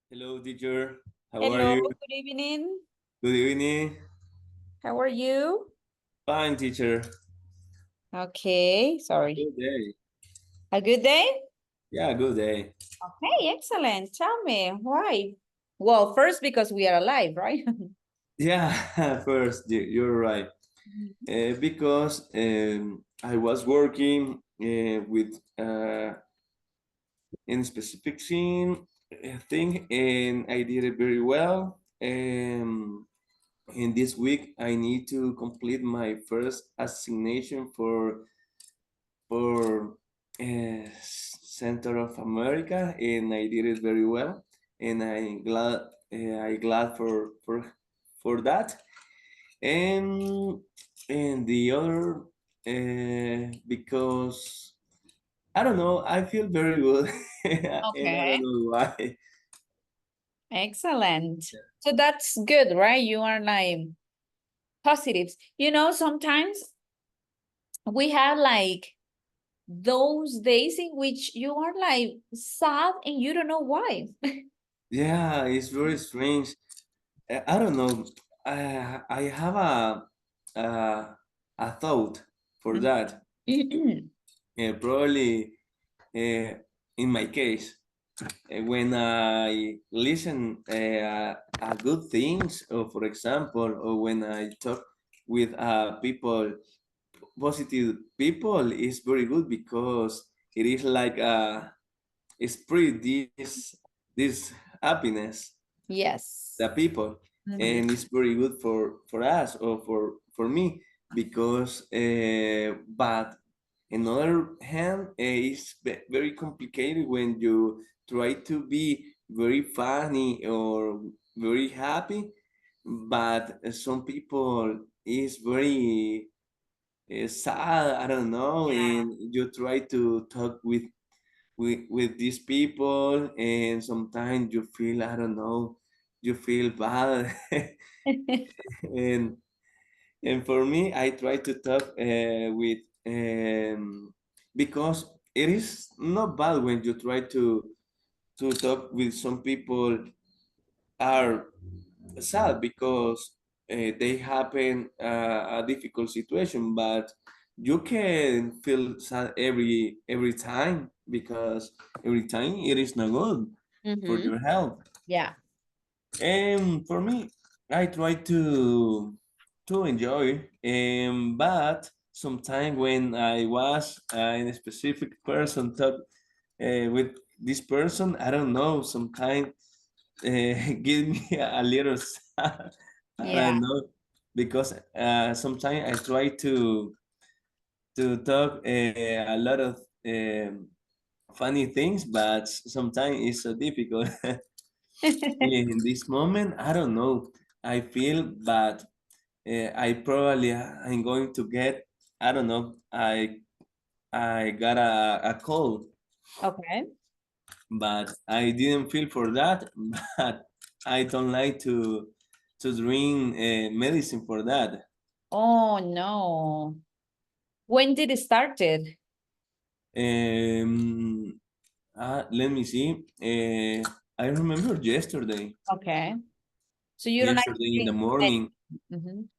Hello, teacher. How are Hello, you? good evening. Good evening. How are you? Fine, teacher. Okay, sorry. Good day. A good day? Yeah, good day. Okay, excellent. Tell me why? Well, first, because we are alive, right? Yeah, first, you're right. Because I was working with in specific thing, and I did it very well. And this week, I need to complete my first assignation for Center of America, and I did it very well, and I glad for that, and the other because I don't know, I feel very good, and I don't Okay, know why. excellent. So that's good, right? You are like positives. Sometimes we have like those days in which you are like sad and you don't know why. Yeah, it's very strange. I don't know. I have a a thought for that. Probably in my case, when I listen good things, or for example, or when I talk with people, positive people, is very good because it is like spread this happiness Yes. the people, Mhm. and it's very good for us or for me because but another hand, it's very complicated when you try to be very funny or very happy, but some people is very sad, I don't know, Yeah. and you try to talk with these people, and sometimes you feel, I don't know, you feel bad. and and for me, I try to talk with because it is not bad when you try to talk with some people are sad because they happen a difficult situation, but you can feel sad every time because every time it is not good for Mm-hmm. your health. Yeah. And for me, I try to enjoy, but sometimes when I was in a specific person talk with this person, I don't know, sometimes give me a little sad. I Yeah. don't know because sometimes I try to talk a lot of funny things, but sometimes it's so difficult. In this moment, I don't know. I feel bad. I probably I'm going to get. I don't know. I got a cold, Okay. but I didn't feel for that. But I don't like to drink medicine for that. Oh no. When did it started? Um, let me see. I remember yesterday. Okay. So you don't like to Yesterday in the drink morning. Mhm.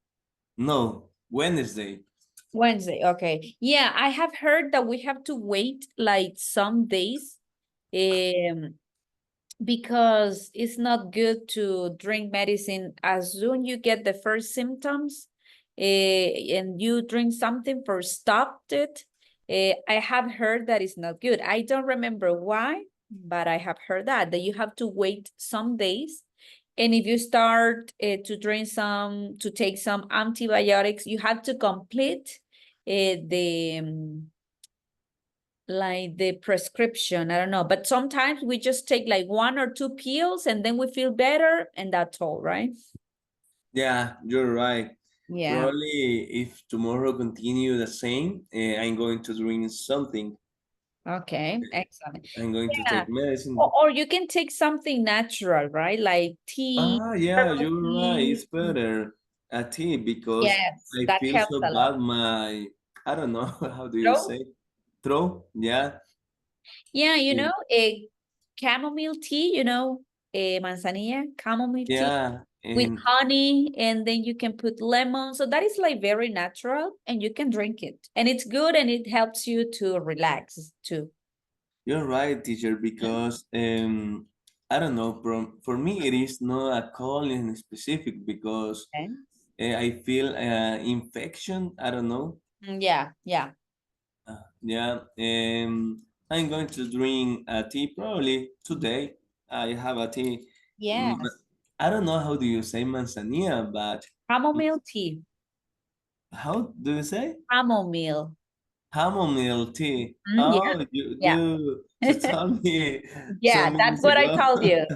No, Wednesday. Wednesday. Okay. Yeah, I have heard that we have to wait like some days um because it's not good to drink medicine as soon you get the first symptoms and you drink something for stopped it. I have heard that it's not good. I don't remember why, but I have heard that you have to wait some days. And if you start to take some antibiotics, you have to complete the prescription. I don't know, but sometimes we just take like 1 or 2 pills and then we feel better and that's all, right? Yeah, you're right. Yeah. Probably if tomorrow continue the same, I'm going to drink something. Okay. Excellent. I'm going to Yeah. take medicine. Or you can take something natural, right? Like tea, Ah, yeah, herbal you're right. tea. It's better a tea because Yes, I that feel helps so a lot. bad. I don't know, how do you So, say? Throat? Yeah. yeah, And a chamomile tea, manzanilla, chamomile tea Yeah, with and honey, and then you can put lemon. So that is like very natural, and you can drink it. And it's good, and it helps you to relax too. you're right, teacher, because I don't know, for me it is not a call in specific because Okay. I feel infection. I don't know. Yeah, yeah. Yeah, I'm going to drink a tea probably today. I have a tea. But Yes. I don't know how do you say manzanilla, but Chamomile tea. how do you say? Chamomile. Chamomile tea. Yeah, Oh, yeah. you told me Yeah, some that's minutes what I ago. told you.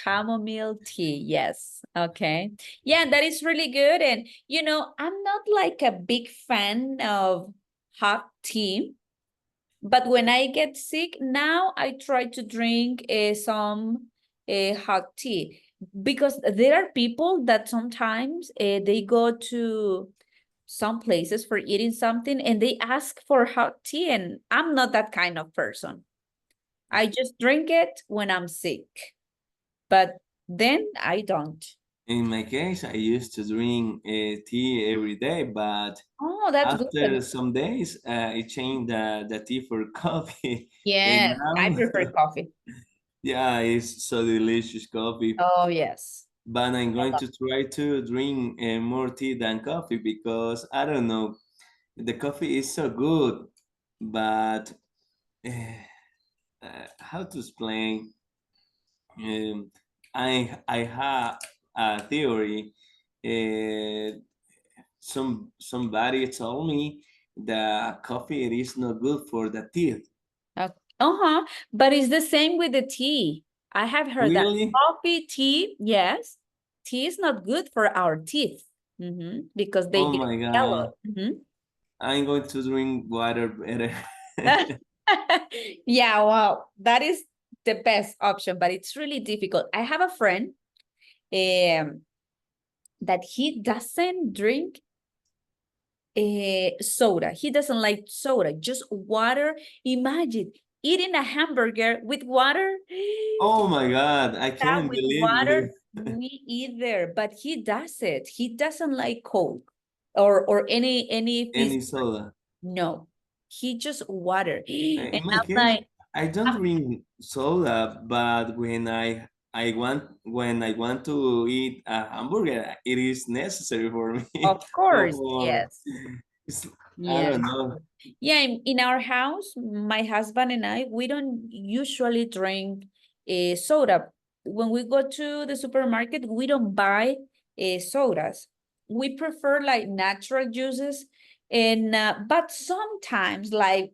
Chamomile tea. Yes. Okay. Yeah, that is really good. And I'm not like a big fan of hot tea, but when I get sick now, I try to drink some hot tea because there are people that sometimes they go to some places for eating something and they ask for hot tea, and I'm not that kind of person. I just drink it when I'm sick, but then I don't. In my case, I used to drink tea every day, but Oh, that's after good. some days, I changed the tea for coffee, and Yes, I now, prefer coffee. yeah, it's so delicious coffee. Oh, yes. But I'm I going love- to try to drink more tea than coffee because I don't know, the coffee is so good, but uh, how to explain? Um, I have a theory. Uh, somebody told me that coffee it is not good for the teeth. Uh-huh. But it's the same with the tea. I have heard that Really? coffee, tea, yes, tea is not good for our teeth because they Oh get my God. yellow. I'm going to drink water better. Yeah, well, that is the best option, but it's really difficult. I have a friend um, that he doesn't drink soda. He doesn't like soda, just water. Imagine eating a hamburger with water. Oh my God, I That can't with believe water, it. me either. But he does it. He doesn't like Coke or any fizz. Any soda. No, he just water. And In my I'm case, like, I don't I'm, drink soda, but when I want to eat a hamburger, it is necessary for me. of course, Or yes. it's, I Yeah. don't know. Yeah, in our house, my husband and I, we don't usually drink soda. When we go to the supermarket, we don't buy sodas. We prefer like natural juices, and but sometimes like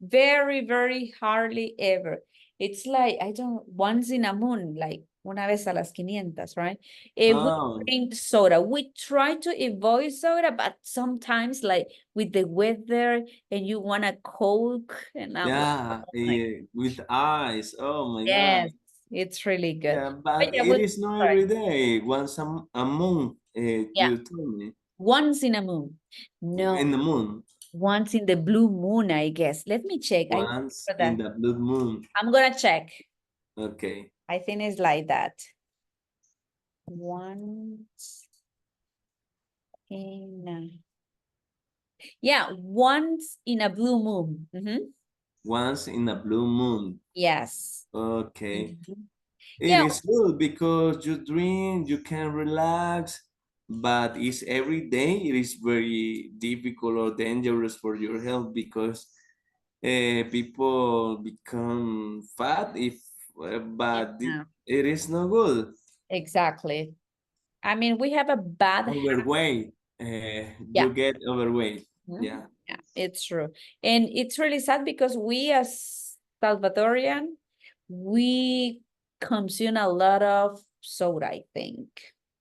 very, very hardly ever. It's like, I don't, once in a moon, like una vez a las 500, right? We Oh, drink soda. We try to avoid soda, but sometimes like with the weather and you want a Coke, and I'm like, yeah, oh my, with ice. Oh my God. yes, it's really good. Yeah, But but yeah, it we'll is not try. every day. Once a month, Yeah, you told me. once in a moon. No, In the moon. once in the blue moon, I guess. Let me check. I Once for in that. the blue moon. I'm gonna check. Okay. I think it's like that. Once in a, yeah, once in a blue moon. Once in a blue moon. Yes. Okay. Mhm. It Yeah, is good because you drink, you can relax, but it's every day. It is very difficult or dangerous for your health because people become fat if, but yeah, it is not good. exactly. I mean, we have a bad habit. Overweight, Yeah. you get overweight. Mhm. Yeah. Yeah, it's true. And it's really sad because we as Salvadorian, we consume a lot of soda, I think,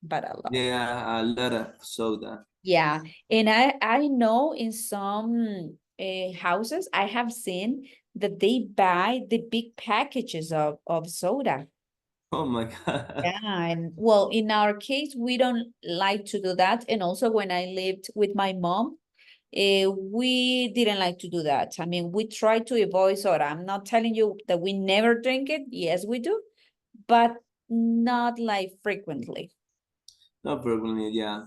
but a lot. Yeah, a lot of soda. Yeah, and I know in some houses I have seen that they buy the big packages of soda. Oh my God. Yeah, and well, in our case, we don't like to do that. And also when I lived with my mom, we didn't like to do that. I mean, we try to avoid soda. I'm not telling you that we never drink it. Yes, we do. But not like frequently. No problem, yeah.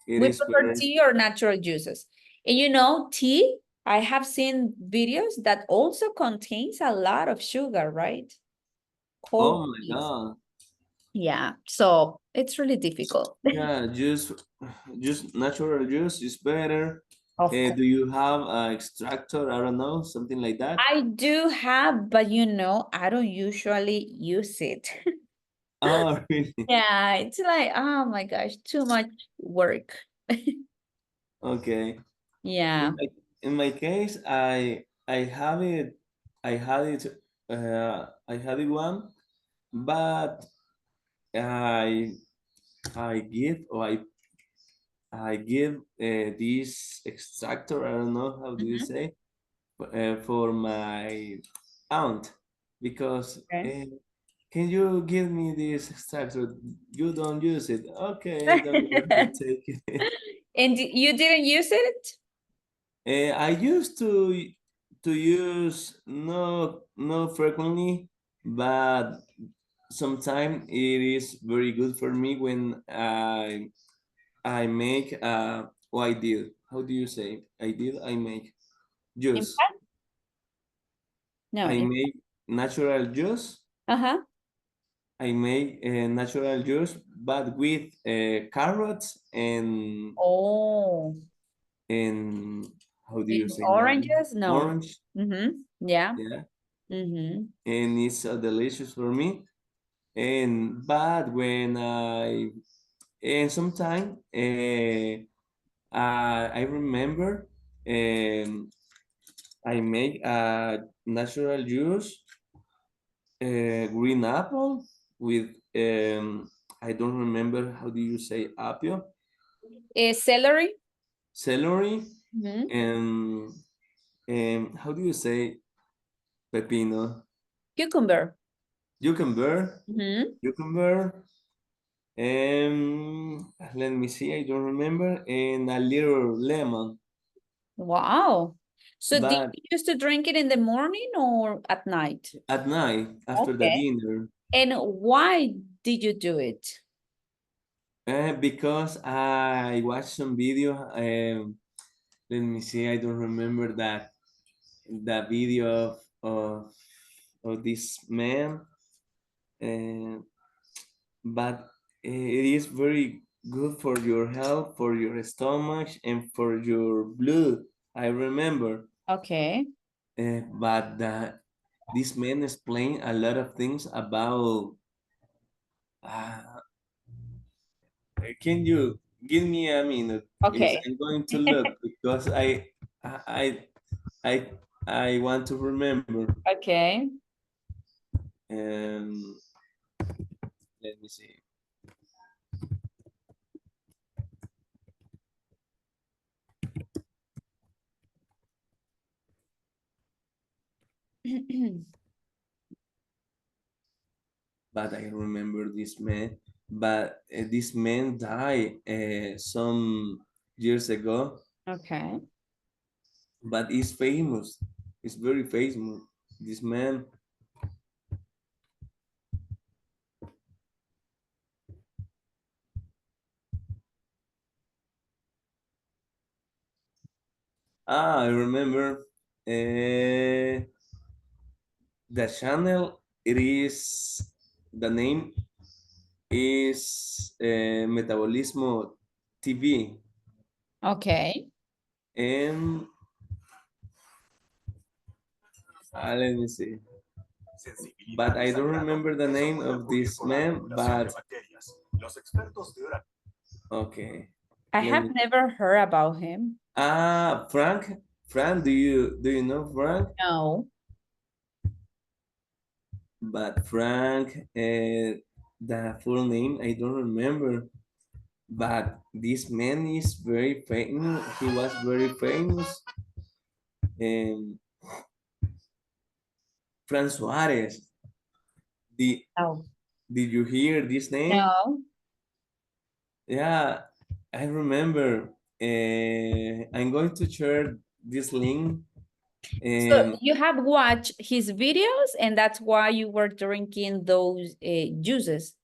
It We is prefer better. tea or natural juices. And you know, tea, I have seen videos that also contains a lot of sugar, right? Oh Cold my teas. God. Yeah, so it's really difficult. Yeah, just natural juice is better. Of course. Do you have an extractor? I don't know, something like that. I do have, but you know, I don't usually use it. Oh, really? Yeah, it's like, oh my gosh, too much work. Okay. Yeah. In my case, I have it. I had it. I had it one, but I I give or I give this extractor. I don't know how do you Mhm. say for my aunt because Okay. can you give me this extractor? You don't use it. Okay, don't worry, take it. And you didn't use it? I used to use no frequently, but sometimes it is very good for me when I make oh, I did. How do you say? I make In juice. fact, no. I make natural juice. Uh-huh. I make natural juice, but with carrots Oh, and how do you and say that? oranges? No. Orange, Mm-hmm. Yeah. yeah, Mm-hmm. and it's delicious for me. And but when I and sometime I remember I make a natural juice, green apple with I don't remember how do you say apio, Celery? celery, Mm-hmm. and how do you say pepino, Cucumber. cucumber, Mm-hmm. cucumber, and let me see, I don't remember, and a little lemon. Wow. So did But you used to drink it in the morning or at night? at night after the Okay. dinner, And why did you do it? because I watched some video. Let me see, I don't remember that the video of this man, uh, but it is very good for your health, for your stomach, and for your blood. I remember, Okay. but this man explained a lot of things about. Uh, can you give me a minute? Is Okay. I'm going to look because I I I want to remember. Okay. Um, let me see. But I remember this man. But this man died some years ago. Okay. But he's famous. He's very famous. This man. I remember. The channel. It is the name is Metabolismo TV, Okay. and let me see. But I don't remember the name of this man. But okay, I let have me. never heard about him. Frank. Frank, do you know Frank? No. But Frank, the full name I don't remember. But this man is very famous. He was very famous. And Fran Suarez. Did, No. did you hear this name? No. Yeah, I remember. I'm going to share this link. So Um, you have watched his videos and that's why you were drinking those juices.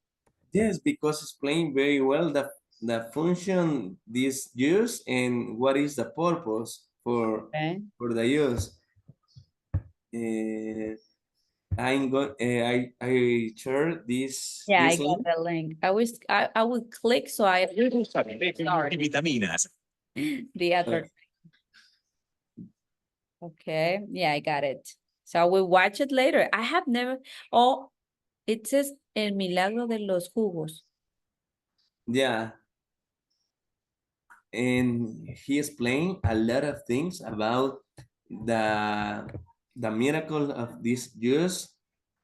Yes, because explain very well the function this use and what is the purpose Okay. for the use. I share Yeah, I this got link. the link. I will click so I Vitaminas. the other. Okay, yeah, I got it. So I will watch it later. I have never. Oh, it says El Milagro de los Jugos. Yeah, and he explained a lot of things about the the miracle of this use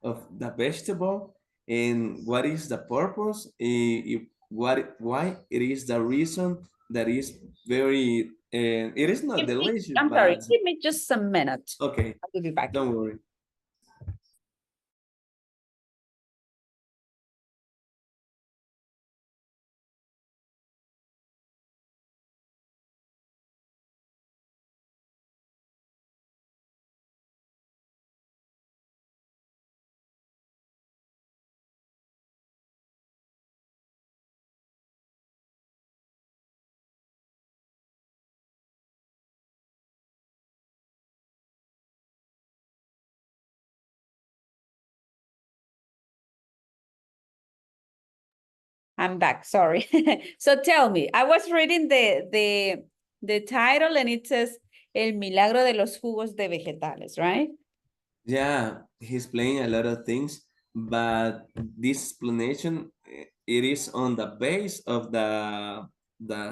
of the vegetable and what is the purpose, why it is the reason that is very it is not delicious, I'm sorry, but give me just some minutes. okay, I will be back. don't worry. I'm back, sorry. So tell me, I was reading the title and it says El Milagro de los Jugos de Vegetales, right? Yeah, he's playing a lot of things, but this explanation it is on the base of the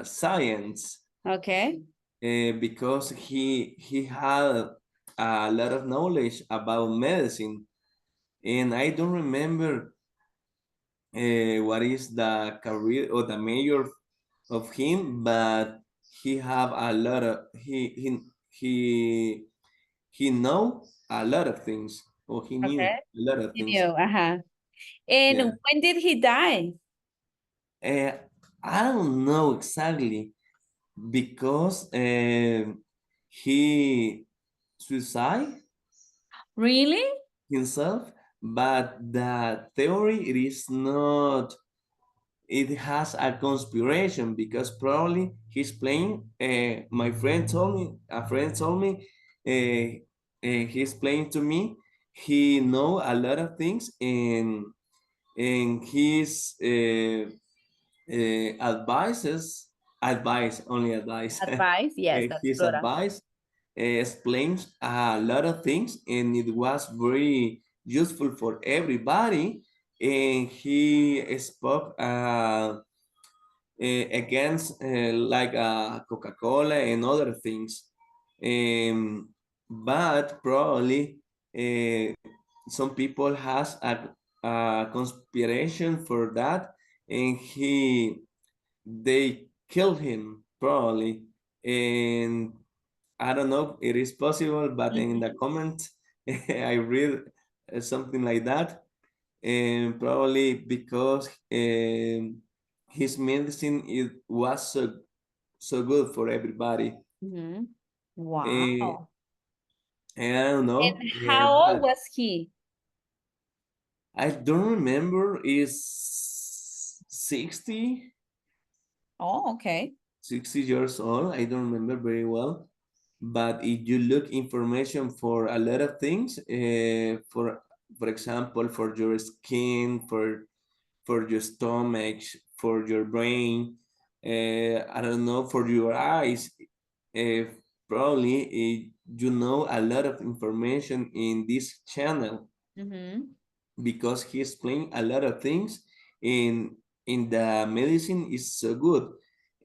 science, Okay. because he had a lot of knowledge about medicine, and I don't remember what is the career or the major of him, but he have a lot of he he know a lot of things, or he knew Okay. a lot of You things. knew, And Yeah. when did he die? Uh, I don't know exactly because he suicide Really? himself, but the theory it is not. It has a conspiration because probably he's playing. My friend told me. A friend told me. He's playing to me. He know a lot of things and he's advice only advice Advice? Yes, that's his plural. advice explains a lot of things and it was very useful for everybody, and he spoke against like Coca-Cola and other things, but probably uh, some people has a conspiration for that, and they killed him probably, and I don't know it is possible, but in the Mhm. comment I read something like that, and probably because his medicine it was so good for everybody. Mhm. and, Wow. and I don't know, And how old but was he? I don't remember is 60 Oh, okay. 60 years old. I don't remember very well. But if you look information for a lot of things, for example, for your skin, for your stomach, for your brain, I don't know, for your eyes, uh, probably you know a lot of information in this channel Mm-hmm. because he explained a lot of things in the medicine is so good.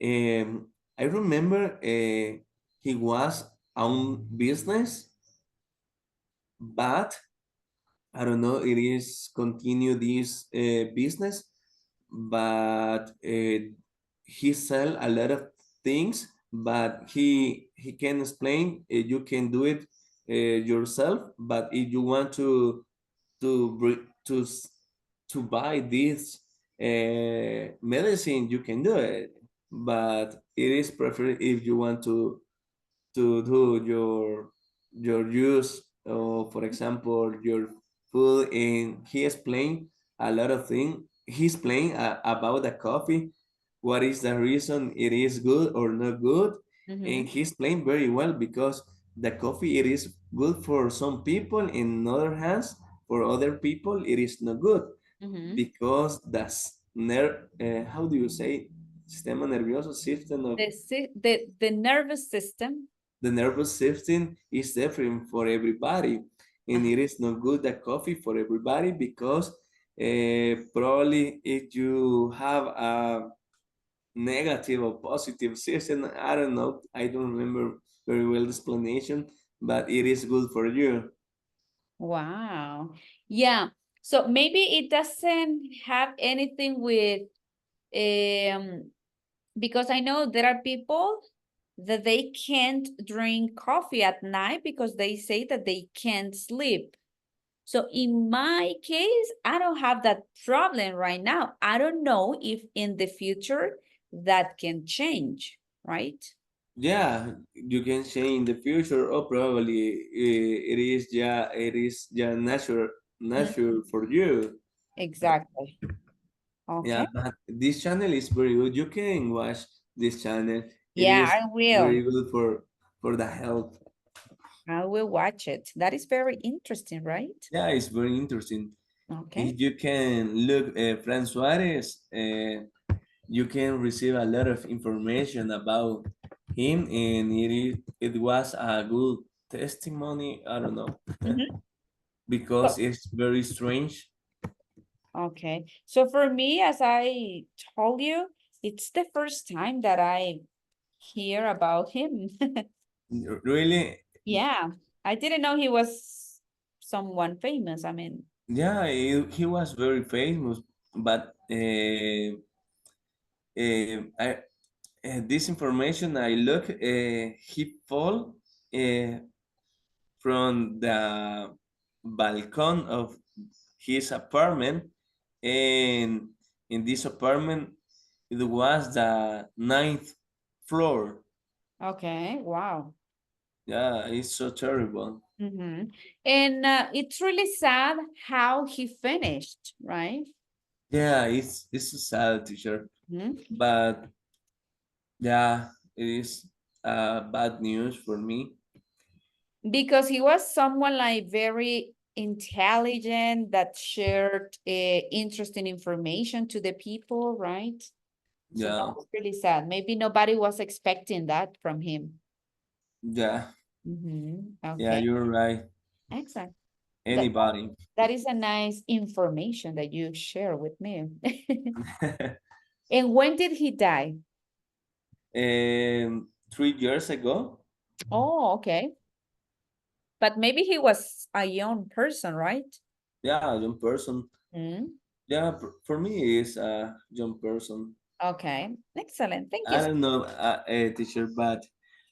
I remember he was on business, but I don't know, it is continue this business, but he sell a lot of things, but he can explain you can do it yourself, but if you want to to buy this medicine you can do it, but it is preferred if you want to do your use, or for example your food, and he explained a lot of things he's playing about the coffee, what is the reason it is good or not good, and he's playing very well because the coffee it is good for some people, in other hands for other people it is not good because that's how do you say sistema nervioso system of The nervous system. the nervous system is different for everybody, and it is not good the coffee for everybody because probably if you have a negative or positive system, I don't know, I don't remember very well the explanation, but it is good for you. Wow. Yeah. So maybe it doesn't have anything with because I know there are people that they can't drink coffee at night because they say that they can't sleep. So in my case, I don't have that problem right now. I don't know if in the future that can change, right? Yeah, you can say in the future, or probably it is just natural for you. Exactly. Yeah, Okay. but this channel is very good. You can watch this channel. It Yeah, is I will. very good for the health. I will watch it. That is very interesting, right? Yeah, it's very interesting. Okay. If you can look Fran Suarez, you can receive a lot of information about him, and it was a good testimony. I don't know Mhm. because So, it's very strange. okay. So for me, as I told you, it's the first time that I hear about him. Really, Yeah, I didn't know he was someone famous. I mean, yeah, he was very famous, but I this information I look, he fall uh, from the balcony of his apartment, and in this apartment it was the ninth floor. okay, wow. Yeah, it's so terrible. Mm-hmm. And it's really sad how he finished, right? Yeah, it's a sad teacher, Mhm. but yeah, it is bad news for me. Because he was someone like very intelligent that shared interesting information to the people, right? So that Yeah, was really sad. Maybe nobody was expecting that from him. yeah, yeah, Okay, you're right. excellent. That, Anybody. that is a nice information that you share with me. And when did he die? 3 years ago. Oh, okay. But maybe he was a young person, right? Yeah, young person. Mm, Yeah, for me, is a young person. okay, excellent. Thank you. I don't know, teacher, but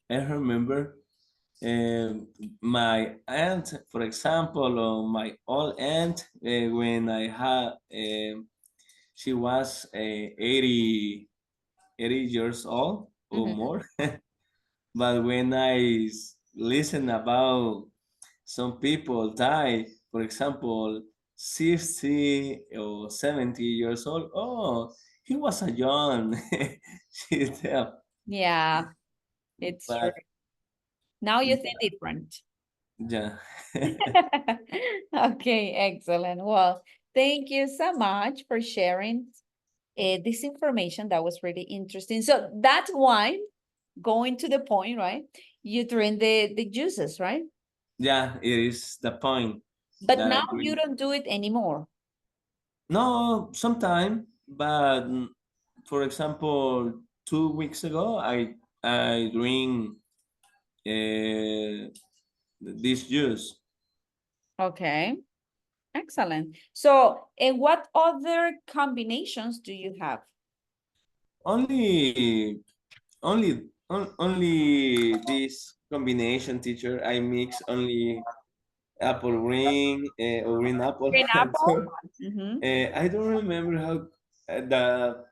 I remember my aunt, for example, or my old aunt, when I had, she was 80 years old or Mhm. more. But when I listen about some people die, for example, 60 or 70 years old, oh, he was a young. She tell. Yeah, it's true. But Now you think different. yeah. Okay, excellent. Well, thank you so much for sharing this information. That was really interesting. So that's why, going to the point, right? You drink the juices, right? Yeah, it is the point But that I now you drink. don't do it anymore. No, sometime, but for example, 2 weeks ago, I drink this juice. Okay, excellent. So, and what other combinations do you have? Only only this combination, teacher. I mix only apple ring or green apple. Green apple? So, Mm-hmm. I don't remember how the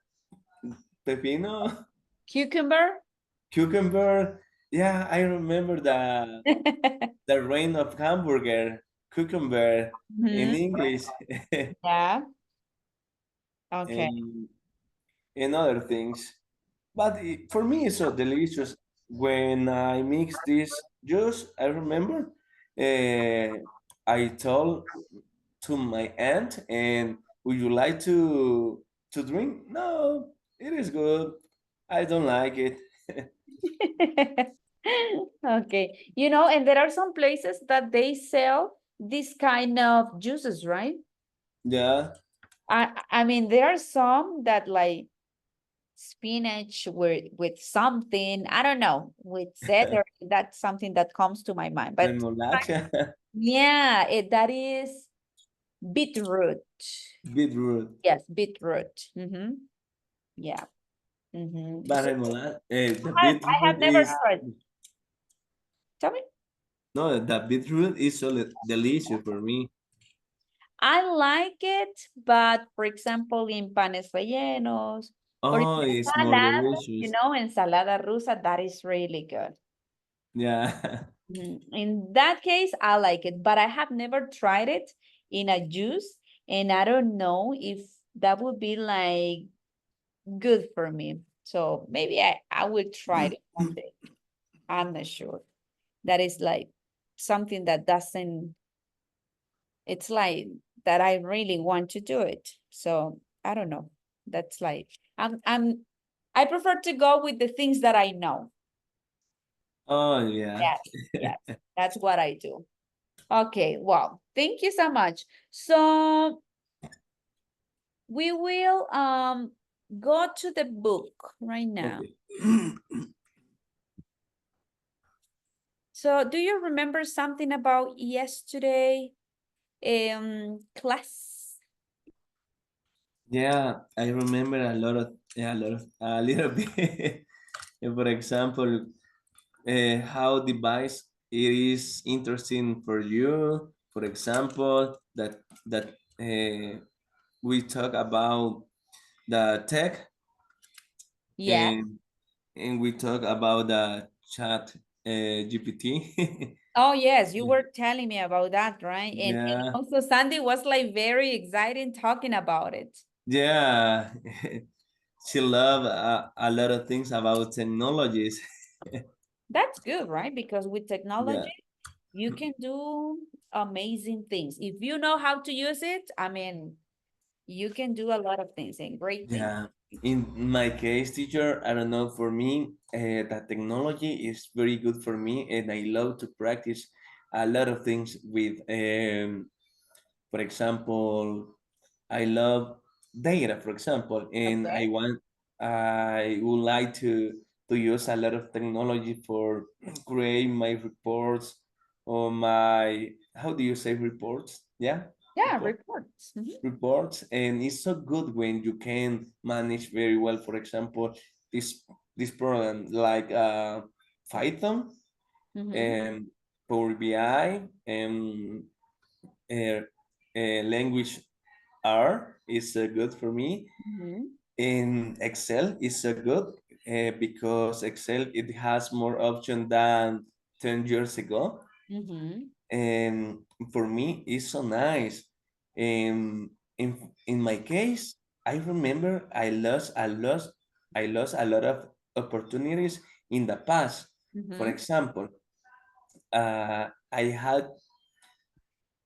pepino, Cucumber? cucumber. Yeah, I remember the rain of hamburger, cucumber in Mhm. English. Yeah. Okay. and other things. But for me, it's so delicious. When I mix this juice, I remember I told to my aunt, and would you like to drink? No, it is good. I don't like it. Okay. You know, and there are some places that they sell this kind of juices, right? Yeah. I mean, there are some that like spinach with something, I don't know, with celery. That's something that comes to my mind. But Remolacha, yeah, that is beetroot. beetroot. Yes, beetroot. Yeah. But So remola, the I have beetroot never is tried. Tell me. no, the beetroot is so delicious for me. I like it, but for example, in panes rellenos or in Oh, it's more ensalada, you delicious. know, ensalada rusa, that is really good. Yeah. In that case, I like it, but I have never tried it in a juice, and I don't know if that would be like good for me. So maybe I will try it one day. I'm not sure. That is like something that doesn't, it's like that I really want to do it. So I don't know. That's like, I prefer to go with the things that I know. Oh, yeah. Yes, yes, that's what I do. Okay, well, thank you so much. So we will go to the book right now. Okay. So do you remember something about yesterday class? Yeah, I remember a little bit. For example, how device it is interesting for you. For example, that we talk about the tech, Yeah. and we talk about the chat GPT. Oh, yes, you were telling me about that, right? And Yeah, also Sandy was like very excited talking about it. yeah. She love a lot of things about technologies. That's good, right? Because with Yeah, technology, you can do amazing things. If you know how to use it, I mean, you can do a lot of things and great things. yeah. In my case, teacher, I don't know. For me, the technology is very good for me, and I love to practice a lot of things with. For example, I love data, for example, and Okay. I would like to use a lot of technology for create my reports or my, how do you say reports? Yeah, Yeah, report, reports. reports, and it's so good when you can manage very well. For example, this this program like Python and Power BI and uh, language R is good for me. In Excel is good because Excel it has more option than 10 years ago, and for me it's so nice. And in my case, I remember I lost a lot of opportunities in the past. For example, I had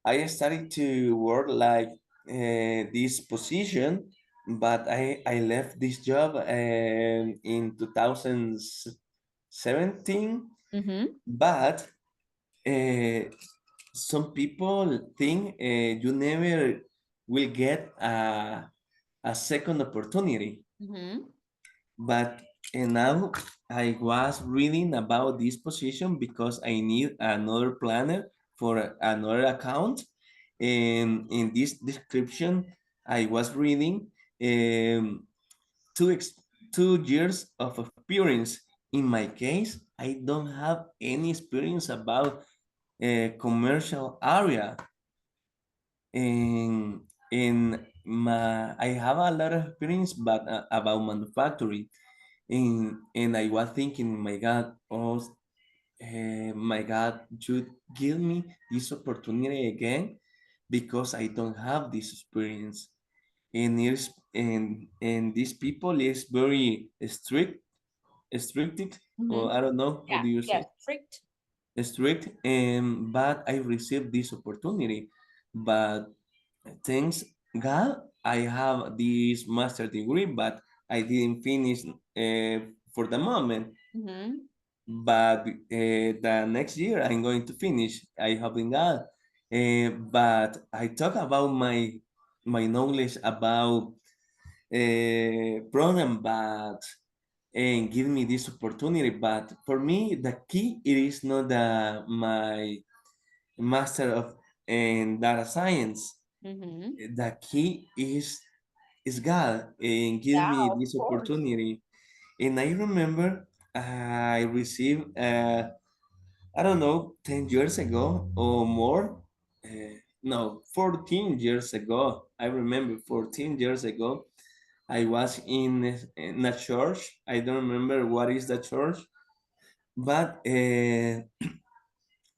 I started to work like this position, but I left this job in 2017. But uh, some people think you never will get a second opportunity. But now I was reading about this position because I need another planner for another account. And in this description, I was reading um, two, 2 years of experience. In my case, I don't have any experience about a commercial area. And I have a lot of experience, but about manufacturing. And I was thinking, my God, you give me this opportunity again because I don't have this experience. and these people is very strict, or Mhm. I don't know how Yeah, do you yeah, say, strict. strict, and but I received this opportunity. But thanks God, I have this master degree, but I didn't finish for the moment. Mhm. But the next year I'm going to finish. I hope in God. But I talk about my knowledge about program, but and give me this opportunity. But for me, the key it is not my master of in data science. Mhm. The key is God and give Yeah, me of this course. opportunity. And I remember I received I don't know 10 years ago or more. No, 14 years ago. I remember 14 years ago. I was in a church. I don't remember what is the church, but I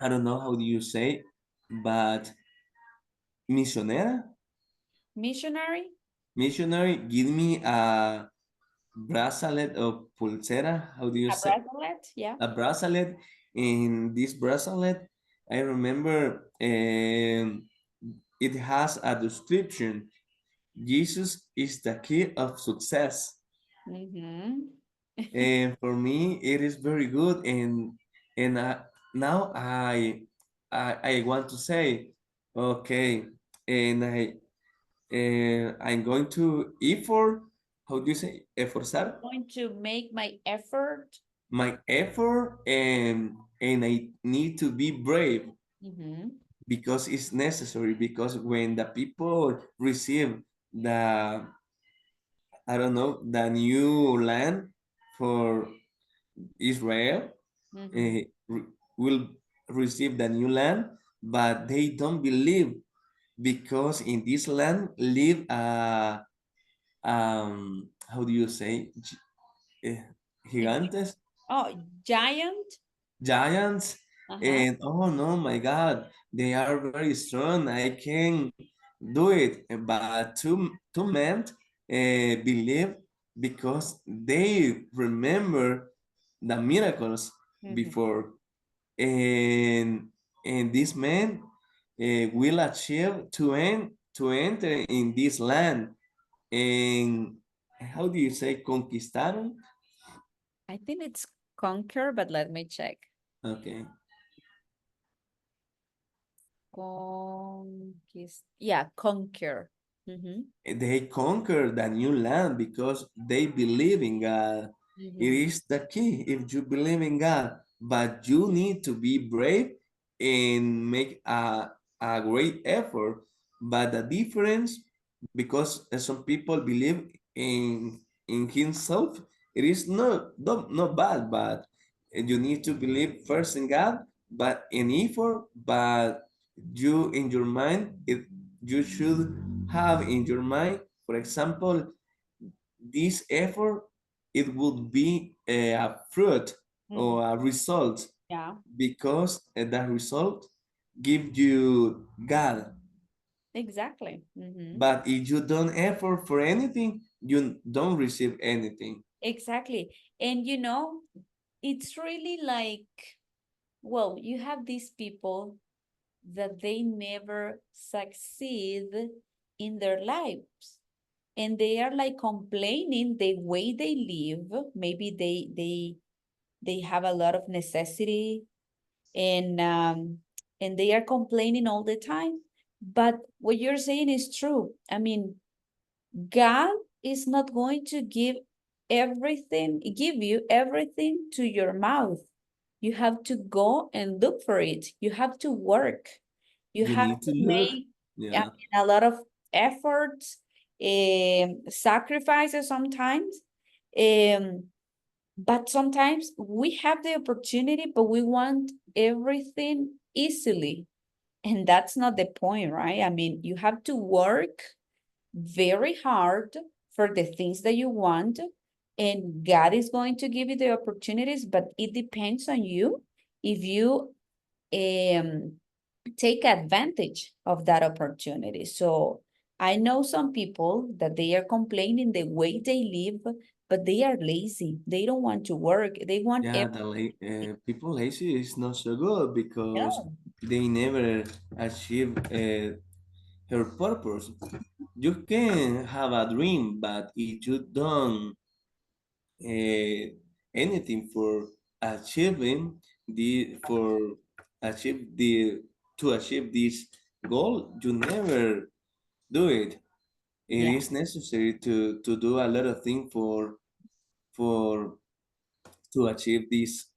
don't know how do you say, but misionera, Missionary, missionary, give me a bracelet or pulsera. How do you a say? bracelet, yeah. A bracelet. In this bracelet, I remember it has a description. Jesus is the key of success. Mhm. And for me it is very good, and now I want to say okay, and I'm going to effort, how do you say esforzar, Going to make my effort. my effort, and I need to be brave Mhm. because it's necessary, because when the people receive the I don't know the new land for Israel, Mhm. will receive the new land, but they don't believe because in this land live how do you say gigantes, Oh, giant. giants, Uh-huh. and oh no my God, they are very strong. I can do it, but two men believe because they remember the miracles Mhm. before, and this man will achieve to enter in this land, and how do you say conquistaron? I think it's conquer, but let me check. Okay, Yeah, conquer. Mhm. they conquer the new land because they believe in God. It Mhm. is the key. If you believe in God, but you need to be brave and make a great effort. But the difference, because some people believe in himself, it is not bad, but you need to believe first in God, but in effort, but you in your mind, you should have in your mind, for example, this effort, it would be a fruit Mhm. or a result Yeah, because that result gives you God. exactly. Mhm. But if you don't effort for anything, you don't receive anything. Exactly. And it's really like, well, you have these people that they never succeed in their lives. And they are like complaining the way they live. Maybe they have a lot of necessity, and they are complaining all the time. But what you're saying is true. I mean, God is not going to give you everything to your mouth. You have to go and look for it. You have to work. You You have need to to look. make Yeah. a lot of efforts, sacrifices sometimes. Um, but sometimes we have the opportunity, but we want everything easily. And that's not the point, right? I mean, you have to work very hard for the things that you want, and God is going to give you the opportunities, but it depends on you if you take advantage of that opportunity. So I know some people that they are complaining the way they live, but they are lazy. They don't want to work. They want Yeah, people lazy is not so good because no. they never achieve her purpose. You can have a dream, but if you don't anything for achieving the for achieve the to achieve this goal, you never do it. It Yeah. is necessary to do a lot of things for to achieve this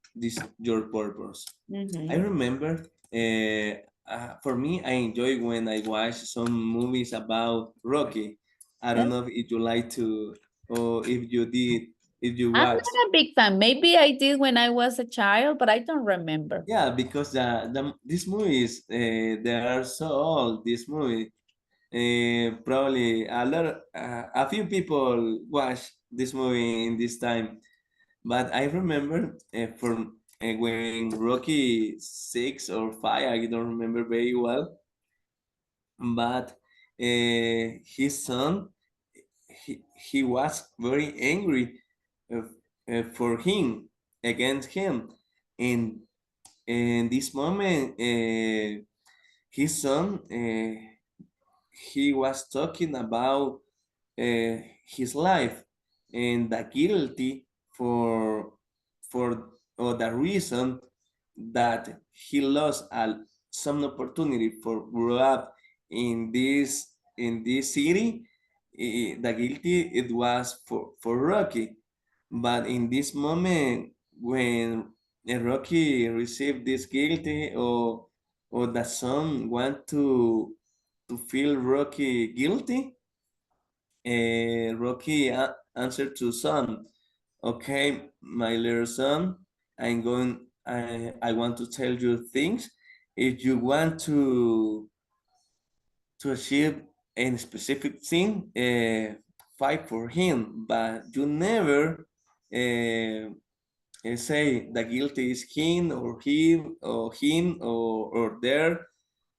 your purpose. I Mm-hmm. remember for me, I enjoy when I watch some movies about Rocky. I don't know if you like to, or if you did, if you I'm watch. not a big fan. Maybe I did when I was a child, but I don't remember. Yeah, because these movies, they are so old. This movie, probably a few people watch this movie in this time. But I remember from when Rocky 6 or 5, I don't remember very well. But his son, he was very angry uh, for him, against him. And in this moment, his son, he was talking about his life and the guilty for or the reason that he lost some opportunity for grow up in this city. The guilty it was for Rocky, but in this moment when Rocky received this guilty, or the son want to feel Rocky guilty, Rocky answered to son, "Okay, my little son, I want to tell you things. If you want to achieve a specific thing, fight for him, but you never say the guilty is him or there,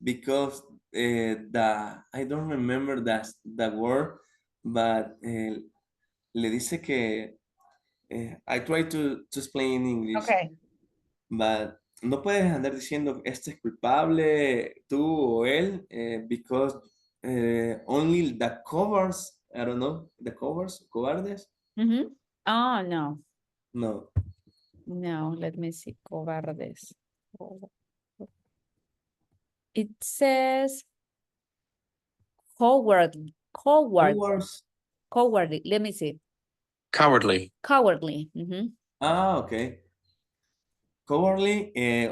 because I don't remember the word, but le dice que I try to explain in English, Okay. but no puedes andar diciendo este es culpable, tú o él, because only the cowards, I don't know, the cobardes, Mm-hmm. Oh, no. no. No, let me see. Cobardes. It says coward, Cowards. cowardly. Let me see. Cowardly. Cowardly. Mm-hmm. Okay. Cowardly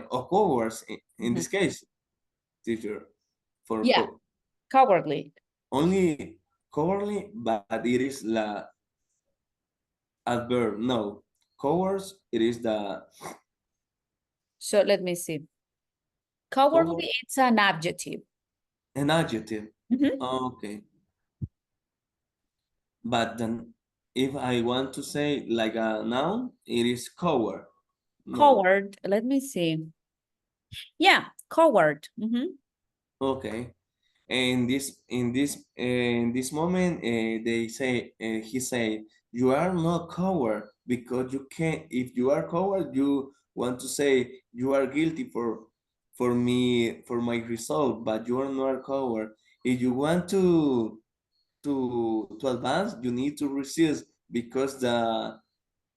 or cowards in Mhm. this case, teacher, for Yeah, cowardly. only cowardly, but it is la adverb. No, cowards, it is the So let me see. coward, Cowardly, it's an adjective. an adjective. Mhm. Okay, but then if I want to say like a noun, it is coward. No, Coward, let me see. Yeah, coward. Mhm. okay. And in this moment, they say he say you are not coward, because you can't. If you are coward, you want to say you are guilty for my result, but you are not a coward. If you want to advance, you need to resist, because the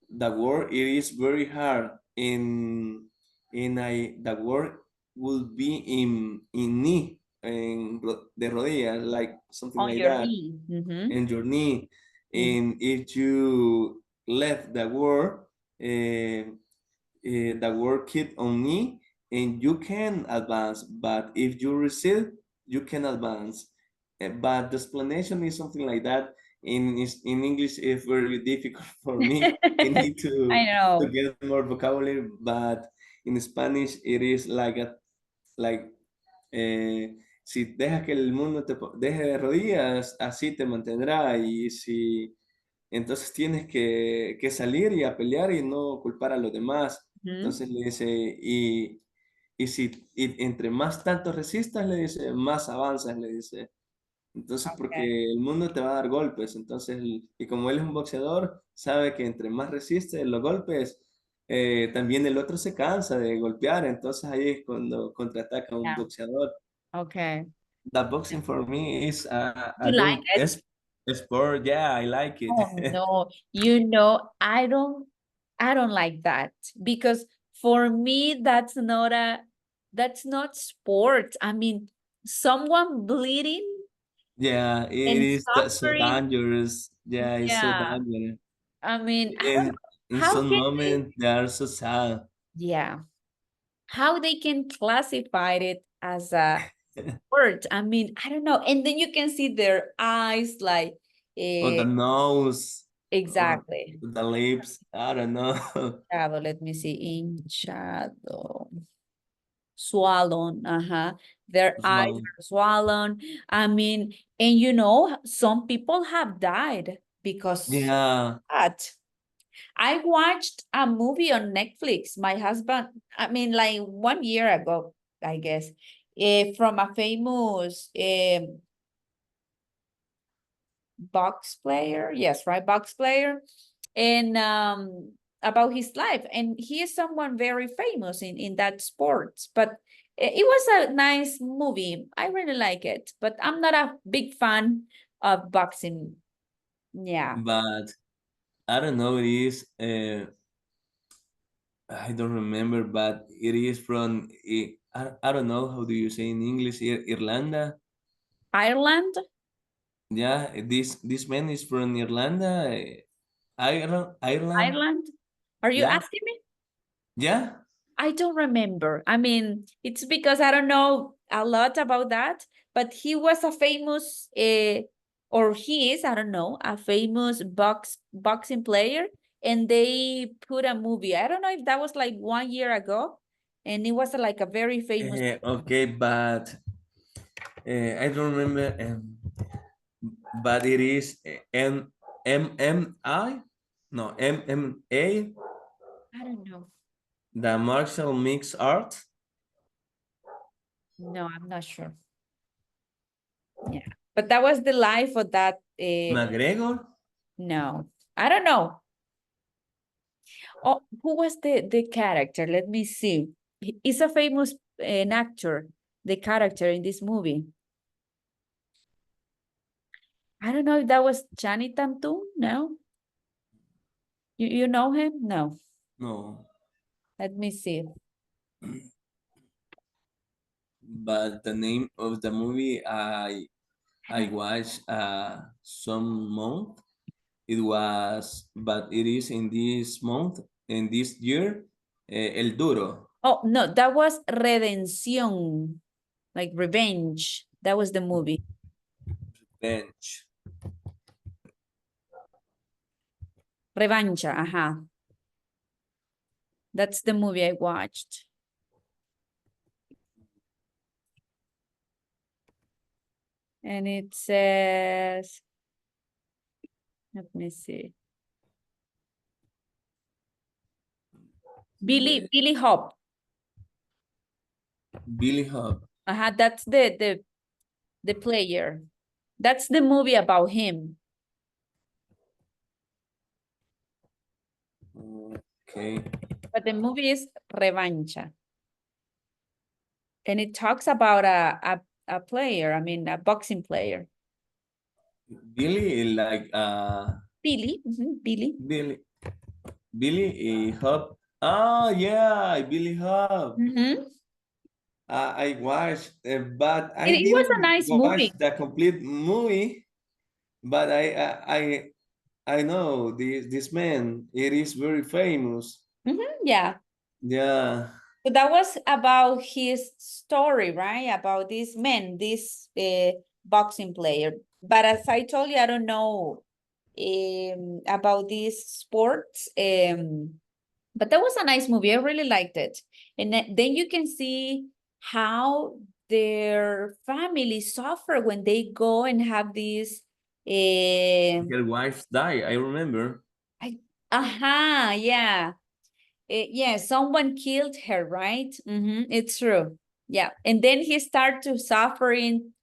word it is very hard in the word will be in knee, the rodilla, like something On like your that, knee. Mhm. in your knee. Mhm. And if you left the word keep on knee, and you can advance, but if you resist, you can advance. But the explanation is something like that. In English, it's very difficult for me. I need I to know. get more vocabulary, but in Spanish it is like si dejas que el mundo te deje de rodillas, así te mantendrá. Y si entonces tienes que salir y a pelear y no culpar a los demás. Mhm. Entonces le dice, y entre más tanto resistas, le dice, más avanzas, le dice. Entonces, porque Okay. el mundo te va a dar golpes, entonces, y como él es un boxeador, sabe que entre más resiste los golpes, también el otro se cansa de golpear, entonces ahí es cuando contraataca un Yeah. boxeador. Okay. The boxing for me is a You like good it? sport. Yeah, I like it. Oh no, I don't like that because for me that's not sport. I mean, someone bleeding Yeah, it and is so suffering. dangerous. Yeah, it's so Yeah, dangerous. I mean, I don't And know in how some can they, moments they are so sad. yeah, how they can classify it as a sport. I mean, I don't know. And then you can see their eyes like, Or the nose, or exactly. the lips. I don't know. Shadow, let me see, in shadow. Swollen, their eyes Well, are swollen. I mean, and you know, some people have died because yeah. that. I watched a movie on Netflix. My husband, I mean, like 1 year ago, I guess, from a famous box player. Yes, right, box player, and about his life. And he is someone very famous in that sports. But it was a nice movie. I really like it. But I'm not a big fan of boxing. Yeah. But I don't know. It is. I don't remember, but it is from. I don't know how do you say in English. Irlanda. Ireland? Yeah, this man is from Irlanda. Ireland. Ireland? Are you Yeah, asking me? yeah. I don't remember. I mean, it's because I don't know a lot about that, but he was a famous, or he is, I don't know, a famous boxing player, and they put a movie. I don't know if that was like 1 year ago, and it was like a very famous. Okay, but I don't remember. But it is MMI, no MMA, I don't know. the martial mix art. No, I'm not sure. Yeah, but that was the life of that. McGregor. No, I don't know. Oh, who was the character? Let me see. He's a famous an actor, the character in this movie. I don't know if that was Channing Tatum. No, you know him? No. No, Let me see. but the name of the movie I watched some month. It was, but it is in this month, in this year, El Duro. Oh no, that was Redención, like revenge. That was the movie. Bench. Revancha. That's the movie I watched. And it says, let me see. Billy Hop. Billy Hub. That's the player. That's the movie about him. Okay. But the movie is Revancha. And it talks about a player, I mean, a boxing player. Billy like Billy, Billy. Billy Hub. Oh yeah, Billy Hub. I watched, but I It was a didn't nice watch movie. the complete movie. But I know this man. It is very famous. Yeah. Yeah. So that was about his story, right? About this man, this boxing player. But as I told you, I don't know about these sports. But that was a nice movie. I really liked it. And then you can see how their family suffer when they go and have these. Her wife died. I remember. Yeah. Yeah, someone killed her, right? It's true. Yeah. And then he started to suffering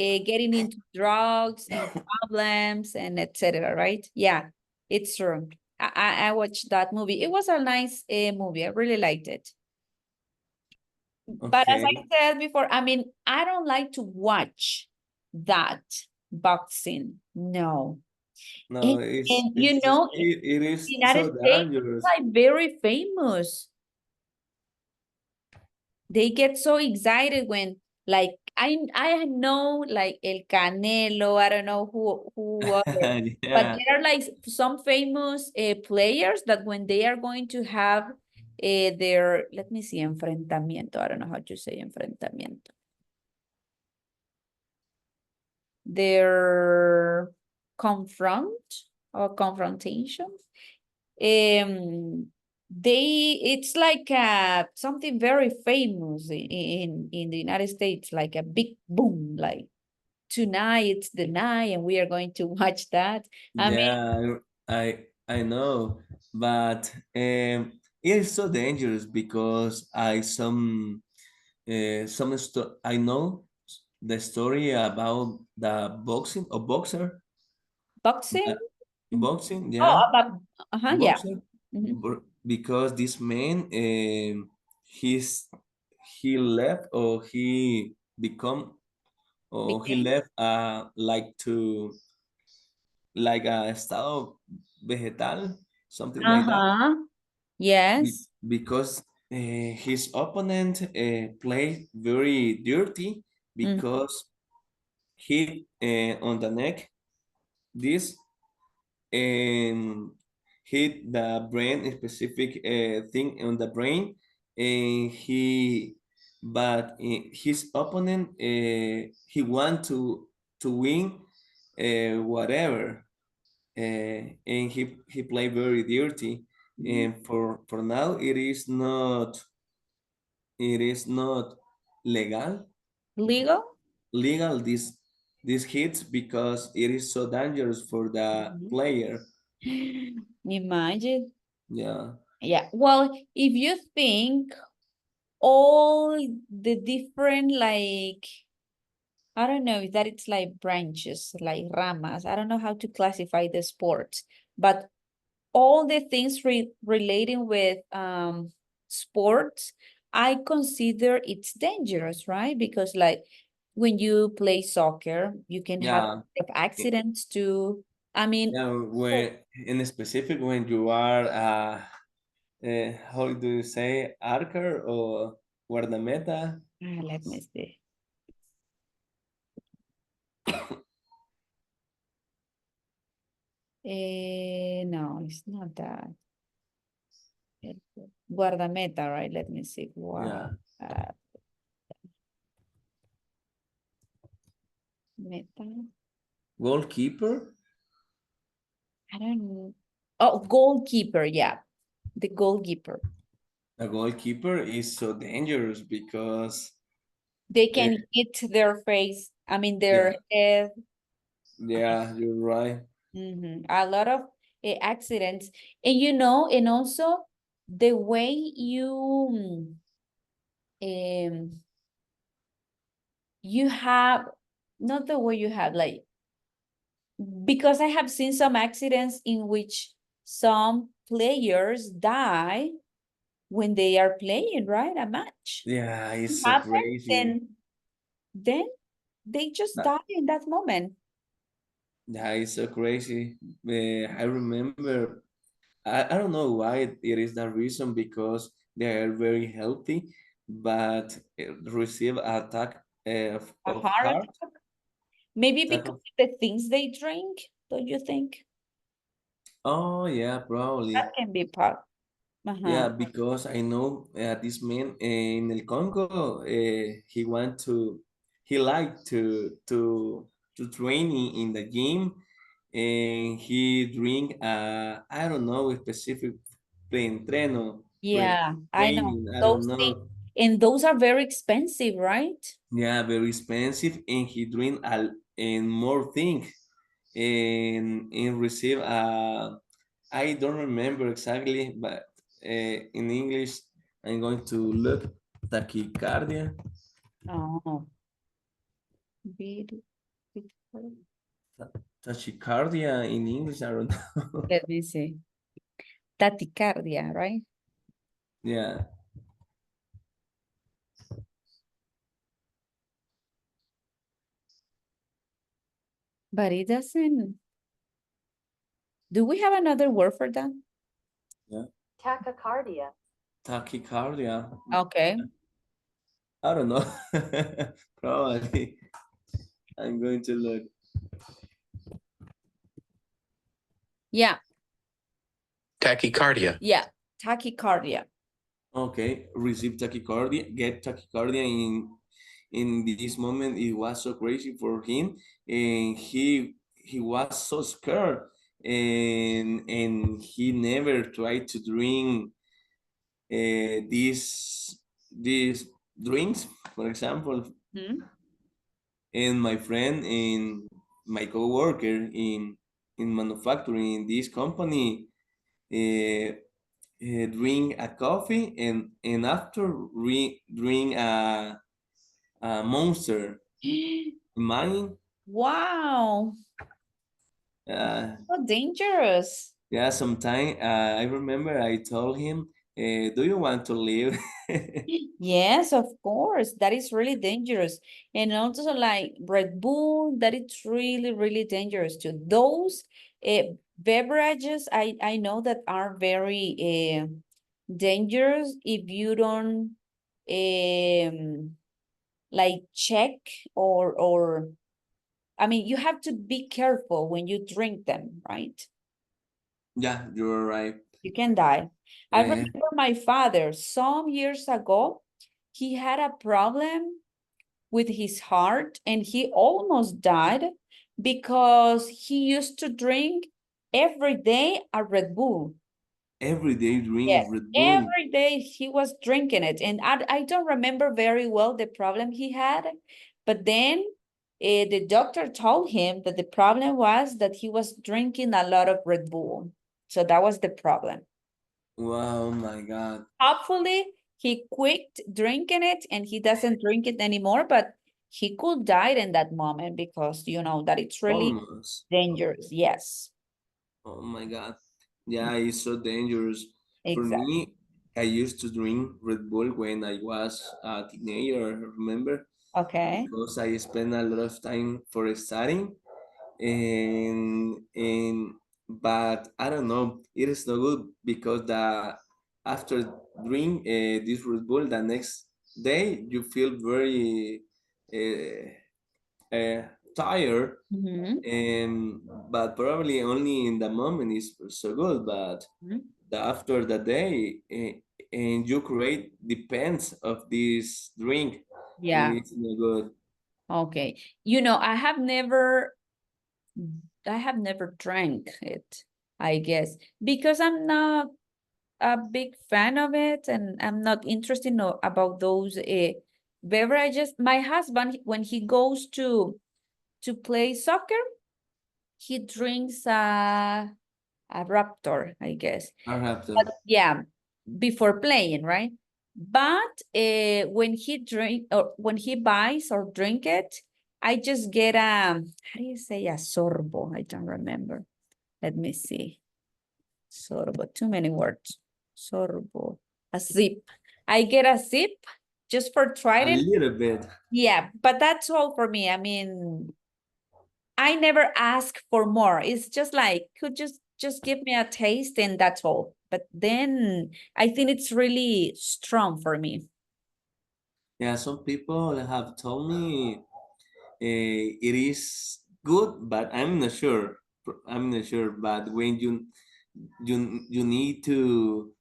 getting into drugs and problems and etc. Right? Yeah, it's true. I watched that movie. It was a nice movie. I really liked it. But as I Okay. said before, I mean, I don't like to watch that boxing. No. No, And you know, in it the is United so States, it's dangerous. like very famous. They get so excited when like I know like El Canelo, I don't know who other, but Yeah. there are like some famous players that when they are going to have their, let me see, enfrentamiento. I don't know how to say enfrentamiento. Their confront or confrontation. It's like something very famous in the United States, like a big boom, like tonight it's the night and we are going to watch that. I mean, Yeah, I know, but it is so dangerous because I know the story about the boxing or boxer, boxing. uh, Mhm. boxing, Oh, yeah, about yeah. boxer, Mhm. because this man, he's he left or he become or he Became. left like a estado vegetal, something like that. Uh-huh. Yes. Because his opponent played very dirty Mm. because hit on the neck this and hit the brain, a specific thing on the brain, and his opponent, he want to win whatever, and he played very dirty, and for now it is not legal Legal? legal these hits because it is so dangerous for the Mhm. player. Imagine. Yeah, Yeah. Well, if you think all the different like I don't know if that it's like branches, like ramas. I don't know how to classify the sports, but all the things relating with sports, I consider it's dangerous, right? Because like when you play soccer, you can have yeah, accidents too. I mean, yeah. oh, When in specific, when you are how do you say, archer or guardameta? let me see. No, it's not that. Guardameta, right? Let me see. Yeah, Meta. goalkeeper. I don't know. Oh, goalkeeper. Yeah, the goalkeeper. A goalkeeper is so dangerous because They uh, can hit their face. I mean, yeah, their head. yeah, you're right. A lot of accidents, and you know, and also the way you have not the way you have like because I have seen some accidents in which some players die when they are playing, right? A match Yeah, it's so happens, crazy. and then they just die in that moment. Yeah, it's so crazy. I remember, I don't know why it is the reason because they are very healthy, but receive attack A of heart heart. attack, maybe Attack because of, of the things they drink. Don't you think oh yeah, probably. that can be part? Uh-huh. Yeah, because I know this man in El Congo, he liked to train in the gym, and he drink I don't know, a specific pre-entreno, Yeah, I know pre-training, I don't those things, know. and those are very expensive, right? Yeah, very expensive, and he drink and more thing, and receive I don't remember exactly, but in English I'm going to look tachycardia. Oh, Tachycardia in English, I don't know. Let me see. Tachycardia, right? Yeah. But it doesn't. Do we have another word for that? Yeah. Tachycardia. Tachycardia. Okay. I don't know. Probably. I'm going to look. Yeah, Tachycardia. yeah. Tachycardia. Okay, receive tachycardia, get tachycardia in this moment. It was so crazy for him, and he was so scared, and he never tried to drink these drinks, for example. Hmm? And my friend and my coworker in manufacturing in this company drink a coffee and after drink a monster. Imagine, Wow, so dangerous. yeah. Sometime I remember I told him, "Do you want to live?" Yes, of course. That is really dangerous. And also like Red Bull, that is really, really dangerous too. Those beverages, I know that are very dangerous if you don't like check or I mean, you have to be careful when you drink them, right? Yeah, you're right. You can die. I Uh, remember my father some years ago, he had a problem with his heart and he almost died because he used to drink every day a Red Bull. every day drink Yes, Red Bull. every day he was drinking it. And I don't remember very well the problem he had, but then the doctor told him that the problem was that he was drinking a lot of Red Bull. So that was the problem. Wow, oh my God. Hopefully, he quit drinking it and he doesn't drink it anymore, but he could die in that moment because, you know, that it's really Almost. dangerous. Yes, Oh my God. Yeah, it's so dangerous. For exactly. me, I used to drink Red Bull when I was a teenager, remember? Okay. Because I spent a lot of time for studying and but I don't know, it is no good because the after drink this Red Bull the next day you feel very uh, tired Mhm. and but probably only in the moment is so good but Mhm. after the day and you create depends of this drink Yeah. it's no good. Okay. You know, I have never drank it, I guess, because I'm not a big fan of it and I'm not interested about those beverages. My husband, when he goes to play soccer, he drinks a Raptor, I guess. I have to. But yeah, before playing, right? But when he drink or when he buys or drink it, I just get how do you say a sorbo? I don't remember. Let me see. Sorbo, too many words. Sorbo, a sip. I get a sip just for A trying it. little bit. Yeah, but that's all for me. I mean, I never ask for more. It's just like, could just give me a taste and that's all. But then I think it's really strong for me. Yeah, some people have told me it is good, but I'm not sure. I'm not sure. But when you need to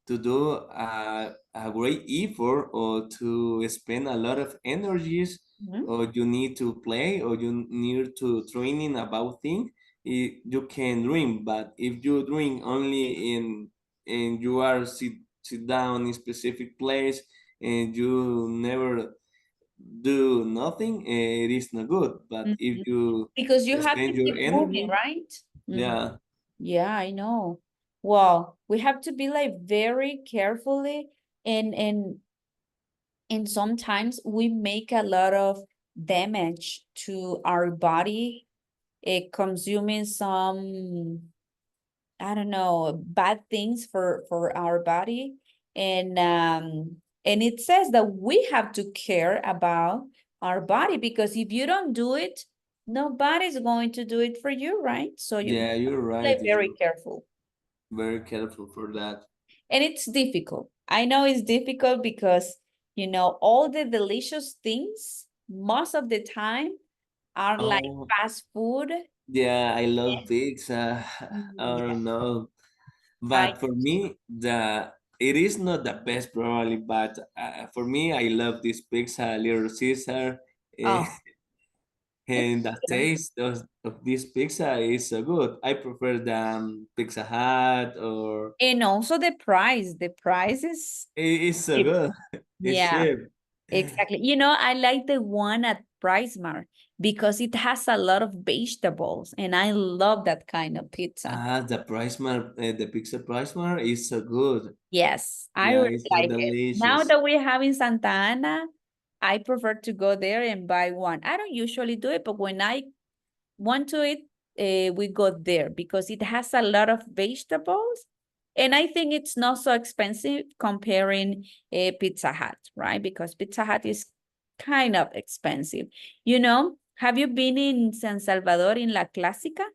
do a great effort or to spend a lot of energies, Mhm. or you need to play or you need to training about things, you can dream. But if you dream only in and you are sit down in specific place and you never do nothing, it is not good. But if Mhm. you Because you have to spend your keep moving, energy, right? Mhm. yeah, Yeah, I know. Well, we have to be like very carefully and sometimes we make a lot of damage to our body consuming some, I don't know, bad things for our body. And it says that we have to care about our body, because if you don't do it, nobody's going to do it for you, right? So you Yeah, you're play right. very You're careful. very careful for that. And it's difficult. I know it's difficult because, you know, all the delicious things, most of the time, are like Oh, fast food. yeah, I love pizza. I Yeah, don't know. I But for me, it is not the best probably, but for me, I love this pizza, Little Caesar, eh, oh, it's and the good. taste of this pizza is so good. I prefer the Pizza Hut, or And also the price. The price is it is so cheap. good. It's Yeah, cheap. exactly. You know, I like the one at PriceMart because it has a lot of vegetables, and I love that kind of pizza. The price mark, the pizza price mark is so good. Yes, I Yeah, really it's so like it. Now delicious. that we have in Santa Ana, I prefer to go there and buy one. I don't usually do it, but when I want to eat, we go there because it has a lot of vegetables. And I think it's not so expensive comparing a Pizza Hut, right? Because Pizza Hut is kind of expensive. You know, have you been in San Salvador in La Clásica?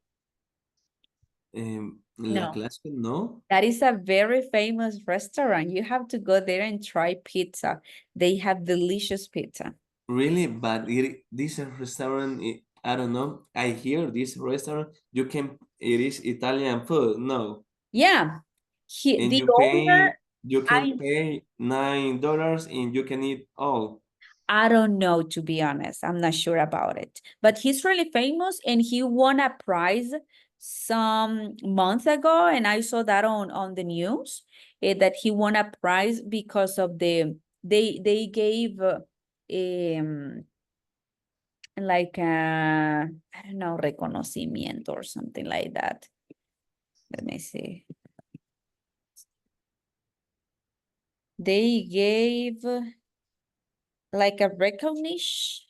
La No. Clásica, no? That is a very famous restaurant. You have to go there and try pizza. They have delicious pizza. Really? But this restaurant, I don't know. I hear this restaurant, it is Italian food. No. Yeah. And The owner, you can I pay $9 and you can eat all. I don't know, to be honest. I'm not sure about it. But he's really famous and he won a prize some months ago. And I saw that on the news, that he won a prize because of they gave like I don't know, reconocimiento or something like that. Let me see. They gave like a recognition.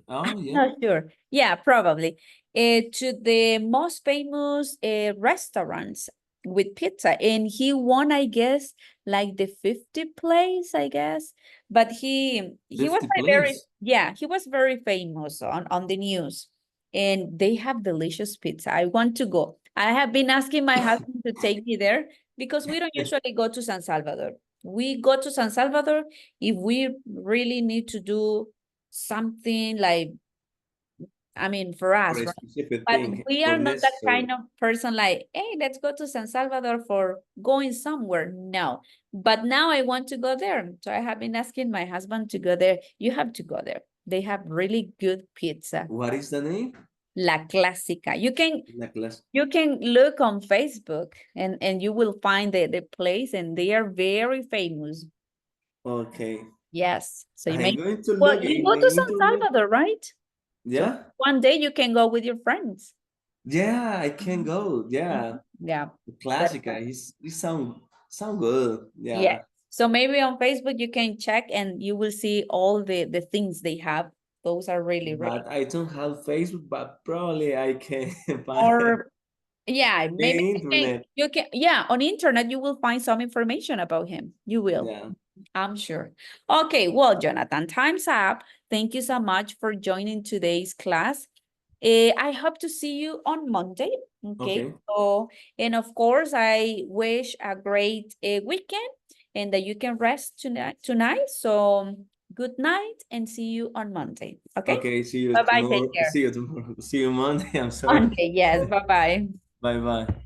Oh, yeah. Not sure. Yeah, probably. To the most famous restaurants with pizza. And he won, I guess, like the 50th place, I guess. But he was 50 like very, place. yeah, he was very famous on the news. And they have delicious pizza. I want to go. I have been asking my husband to take me there because we don't usually go to San Salvador. We go to San Salvador if we really need to do something like, I mean, for For us, a right? specific But thing, we for are not that necessary. kind of person like, hey, let's go to San Salvador for going somewhere. No. But now I want to go there. So I have been asking my husband to go there. You have to go there. They have really good pizza. What is the name? La Clásica. La Clásica. You can look on Facebook and you will find the place, and they are very famous. Okay. Yes. So you I'm may, going to well, look you in go the to San internet. Salvador, right? So Yeah. one day you can go with your friends. Yeah, I can go. Yeah. Yeah. Clásica. It sound good. Yeah. Yeah. So maybe on Facebook you can check and you will see all the things they have. Those are really, really. But I don't have Facebook, but probably I can find Or yeah, the maybe internet. yeah, on internet you will find some information about him. You will. Yeah. I'm sure. Okay, well, Jonathan, time's up. Thank you so much for joining today's class. I hope to see you on Monday. Okay. Okay. So, and of course, I wish a great weekend and that you can rest tonight. So, good night and see you on Monday. Okay. Okay. See you Bye bye. Take tomorrow. care. See you tomorrow. See you Monday. I'm sorry. Monday. Yes. Bye bye. Bye bye.